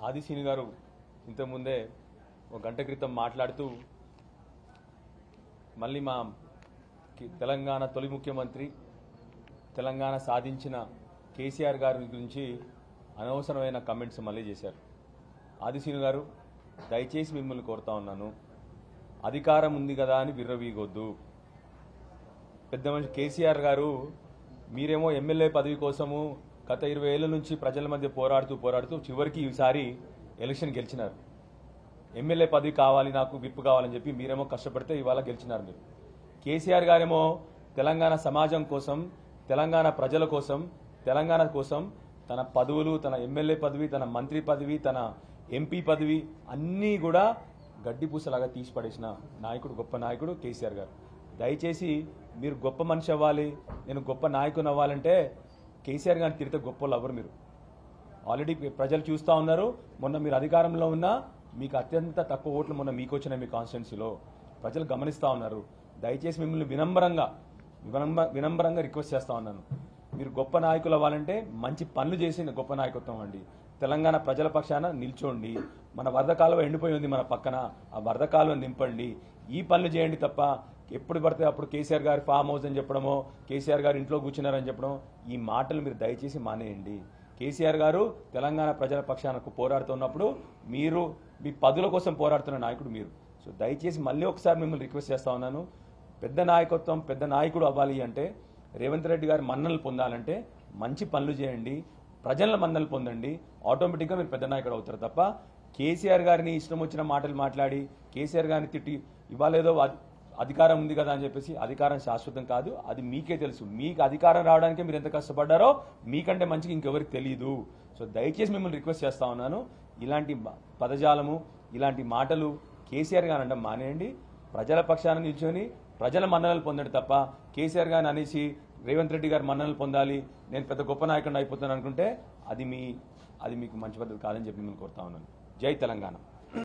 ఆదిశీని గారు ఇంతకుముందే ఒక గంట క్రితం మాట్లాడుతూ మళ్ళీ మా తెలంగాణ తొలి ముఖ్యమంత్రి తెలంగాణ సాధించిన కేసీఆర్ గారి గురించి అనవసరమైన కమెంట్స్ మళ్ళీ చేశారు. ఆదిశీని గారు, దయచేసి మిమ్మల్ని కోరుతా ఉన్నాను, అధికారం ఉంది కదా అని విర్రవీగొద్దు. పెద్ద మనిషి కేసీఆర్ గారు మీరేమో ఎమ్మెల్యే పదవి కోసము గత 20 ఏళ్ల నుంచి ప్రజల మధ్య పోరాడుతూ చివరికి ఈసారి ఎలక్షన్ గెలిచినారు. ఎమ్మెల్యే పదవి కావాలి, నాకు విప్పు కావాలని చెప్పి మీరేమో కష్టపడితే ఇవాళ గెలిచినారు. మీరు కేసీఆర్ గారేమో తెలంగాణ సమాజం కోసం, తెలంగాణ ప్రజల కోసం, తెలంగాణ కోసం తన పదవులు, తన ఎమ్మెల్యే పదవి, తన మంత్రి పదవి, తన ఎంపీ పదవి అన్నీ కూడా గడ్డిపూసలాగా తీసి పడేసిన నాయకుడు, గొప్ప నాయకుడు కేసీఆర్ గారు. దయచేసి మీరు గొప్ప మనిషి అవ్వాలి, నేను గొప్ప నాయకుని అవ్వాలంటే కేసీఆర్ గారిని తిరిగితే గొప్ప వాళ్ళు ఎవరు? మీరు ఆల్రెడీ ప్రజలు చూస్తూ ఉన్నారు. మొన్న మీరు అధికారంలో ఉన్నా మీకు అత్యంత తక్కువ ఓట్లు మొన్న మీకు వచ్చిన మీ కాన్స్టిట్యున్సీలో ప్రజలు గమనిస్తూ ఉన్నారు. దయచేసి మిమ్మల్ని వినమ్రంగా రిక్వెస్ట్ చేస్తూ ఉన్నాను. మీరు గొప్ప నాయకులు అవ్వాలంటే మంచి పనులు చేసి గొప్ప నాయకత్వం అండి. తెలంగాణ ప్రజల పక్షాన నిల్చోండి. మన వరద కాలువ ఎండిపోయి ఉంది మన పక్కన, ఆ వరద కాలువ నింపండి. ఈ పనులు చేయండి తప్ప ఎప్పుడు పడితే అప్పుడు కేసీఆర్ గారి ఫామ్ హౌస్ అని చెప్పడమో, కేసీఆర్ గారు ఇంట్లో కూర్చున్నారని చెప్పడం, ఈ మాటలు మీరు దయచేసి మానేయండి. కేసీఆర్ గారు తెలంగాణ ప్రజల పక్షానకు పోరాడుతున్నప్పుడు మీరు మీ పదుల కోసం పోరాడుతున్న నాయకుడు మీరు. సో దయచేసి మళ్ళీ ఒకసారి మిమ్మల్ని రిక్వెస్ట్ చేస్తా ఉన్నాను, పెద్ద నాయకత్వం, పెద్ద నాయకుడు అవ్వాలి అంటే, రేవంత్ రెడ్డి గారి మన్ననలు పొందాలంటే మంచి పనులు చేయండి, ప్రజల మన్ననలు పొందండి. ఆటోమేటిక్గా మీరు పెద్ద నాయకుడు అవుతారు తప్ప కేసీఆర్ గారిని ఇష్టం వచ్చిన మాటలు మాట్లాడి కేసీఆర్ గారిని తిట్టి ఇవాళ ఏదో అధికారం ఉంది కదా అని చెప్పేసి, అధికారం శాశ్వతం కాదు, అది మీకే తెలుసు. మీకు అధికారం రావడానికే మీరు ఎంత కష్టపడ్డారో మీకంటే మంచిగా ఇంకెవరికి తెలియదు. సో దయచేసి మిమ్మల్ని రిక్వెస్ట్ చేస్తా ఉన్నాను, ఇలాంటి పదజాలము, ఇలాంటి మాటలు కేసీఆర్ గారు అనడం మానేయండి. ప్రజల పక్షాన నిల్చొని ప్రజల మన్ననలు పొందండి తప్ప కేసీఆర్ గారిని అనేసి రేవంత్ రెడ్డి గారు మన్ననలు పొందాలి, నేను పెద్ద గొప్ప నాయకుడిని అయిపోతాను అనుకుంటే అది మీకు మంచి పద్ధతి కాదని చెప్పి మిమ్మల్ని కోరుతా ఉన్నాను. జై తెలంగాణ.